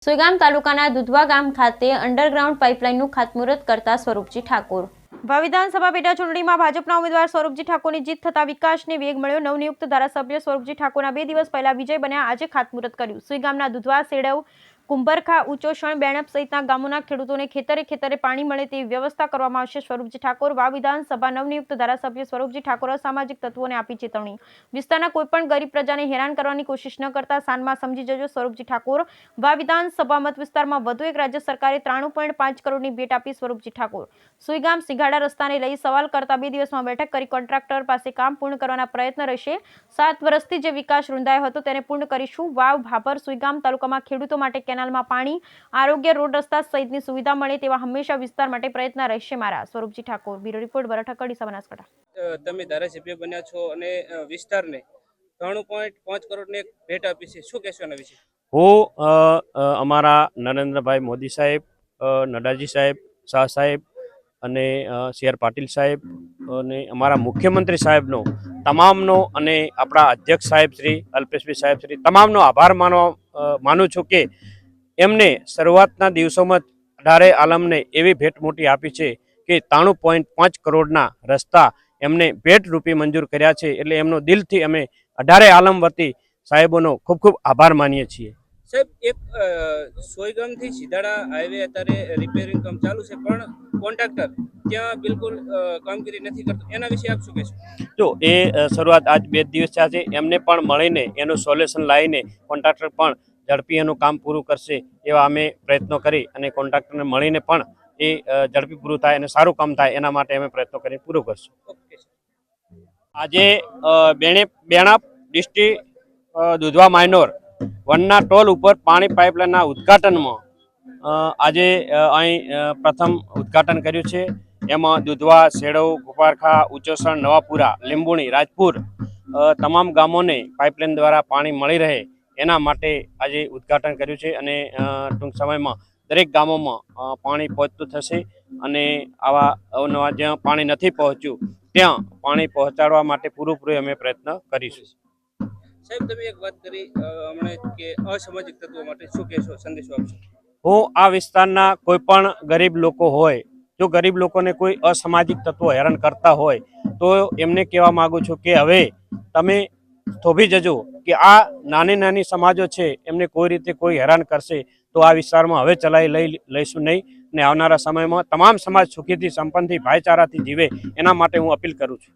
સુઈગામ તાલુકાના દુધવા ગામ ખાતે અંડરગ્રાઉન્ડ પાઇપલાઇનનું ખાતમુહૂર્ત કરતા સ્વરૂપજી ઠાકોર। ભા વિધાનસભા પેટા ચૂંટણીમાં ભાજપના ઉમેદવાર સ્વરૂપજી ઠાકોરની જીત થતા વિકાસને વેગ મળ્યો। નવનિયુક્ત ધારાસભ્ય સ્વરૂપજી ઠાકોરના 2 દિવસ પહેલા વિજય બન્યા। આજે ખાતમુહૂર્ત કર્યું। સુઈગામના દુધવા, સેડવ, કુંભરખા, ઉચોસણ, બેણપ સહિતના ગામોના ખેડૂતોને ખેતરે પાણી મળે તેવી વ્યવસ્થા કરવામાં આવશે। સ્વરૂપજી ઠાકોર ભા વિધાનસભા નવનિયુક્ત ધારાસભ્ય સ્વરૂપજી ઠાકોર અસામાજિક તત્વોને આપી ચેતવણી। વિસ્તારના કોઈપણ ગરીબ પ્રજાને હેરાન કરવાની કોશિશ ન કરતા સાનમાં સમજી જજો। સ્વરૂપજી ઠાકોર ભા વિધાનસભા મત વિસ્તારમાં વધુ એક રાજ્ય સરકારે 93.5 કરોડની ભેટ આપી। સ્વરૂપજી ઠાકોર સુઈગામ સિંઘાડા રસ્તાને લઈ સવાલ કરતા 2 દિવસમાં બેઠક કરી કોન્ટ્રાક્ટર પાસે કામ પૂર્ણ કરવાના પ્રયત્ન રહેશે। 7 વર્ષથી જે વિકાસ રૂંધાયો હતો તેને પૂર્ણ કરીશું। વાવ, ભાભર, સુઈગામ તાલુકામાં ખેડૂતો માટે કેનાલમાં પાણી, આરોગ્ય, રોડ રસ્તા સહિતની સુવિધા મળે તેવા હંમેશા વિસ્તાર માટે પ્રયત્ન રહેશે મારા। Swarupji Thakor, bureau report, બરઠકડી, Banaskantha. તમે ધારાસભ્ય બન્યા છો અને વિસ્તારને 3.5 કરોડની એક ભેટ આપી છે, શું કહેશો એના વિશે? હું અમારા નરેન્દ્રભાઈ મોદી સાહેબ, નડાજી સાહેબ, શાહ સાહેબ અને સી આર પાટીલ સાહેબ અને અમારા મુખ્યમંત્રી સાહેબનો તમામનો અને આપણા અધ્યક્ષ સાહેબ શ્રી અલ્પેશભાઈ સાહેબ શ્રી તમામનો આભાર માનું છું કે એમને શરૂઆતના દિવસોમાં 18 આલમને એવી ભેટ મોટી આપી છે કે 93.5 કરોડના રસ્તા એમને ભેટ રૂપે મંજૂર કર્યા છે। એટલે એમનો દિલથી અમે 18 આલમ વતી સાહેબોનો ખૂબ ખૂબ આભાર માનીએ છીએ। સાહેબ, એક સોયગામથી સિધાડા હાઈવે અત્યારે રિપેરિંગ કામ ચાલુ છે, પણ કોન્ટ્રાક્ટર ત્યાં બિલકુલ કામગીરી નથી કરતો, એના વિશે આપ શું કહેશો? જો એ શરૂઆત આજ 2 દિવસ થયા છે, એમને પણ મળીને એનું સોલ્યુશન લાવીને કોન્ટ્રાક્ટર પણ ઝડપી એનું કામ પૂરું કરશે એવા અમે પ્રયત્નો કરી અને કોન્ટ્રાક્ટરને મળીને પણ એ ઝડપી પૂરું થાય અને સારું કામ થાય એના માટે અમે પ્રયત્નો કરી પૂરું કરશું। આજે બેણપ ડિસ્ટ્રિક્ટ દુધવા માઇનોર વનના ટોલ ઉપર પાણી પાઇપલાઇનના ઉદ્ઘાટનમાં આજે અહીં પ્રથમ ઉદ્ઘાટન કર્યું છે। એમાં દુધવા, સેડવ, કુંભારખા, ઉચોસણ, નવાપુરા, લીંબુણી, રાજપુર તમામ ગામોને પાઇપલાઇન દ્વારા પાણી મળી રહે એના માટે આજે ઉદ્ઘાટન કર્યું છે અને ટૂંક સમયમાં દરેક ગામોમાં પાણી પહોંચતું થશે અને આવા અવનવા જ્યાં પાણી નથી પહોંચ્યું ત્યાં પાણી પહોંચાડવા માટે પૂરેપૂરો અમે પ્રયત્ન કરીશું। સાહેબ, તમે એક વાત કરી હમણાં કે અસામાજિક તત્વો માટે શું કહેશો, સંદેશો આપશો? હું આ વિસ્તારના કોઈ પણ ગરીબ લોકો હોય, જો ગરીબ લોકોને કોઈ અસામાજિક તત્વો હેરાન કરતા હોય તો એમને કહેવા માગું છું કે હવે તમે થોભી જજો કે આ નાની સમાજો છે એમને કોઈ રીતે કોઈ હેરાન કરશે તો આ વિસ્તારમાં હવે ચલાવી લઈશું નહીં અને આવનારા સમયમાં તમામ સમાજ સુખીથી, સંપન્નથી, ભાઈચારાથી જીવે એના માટે હું અપીલ કરું છું।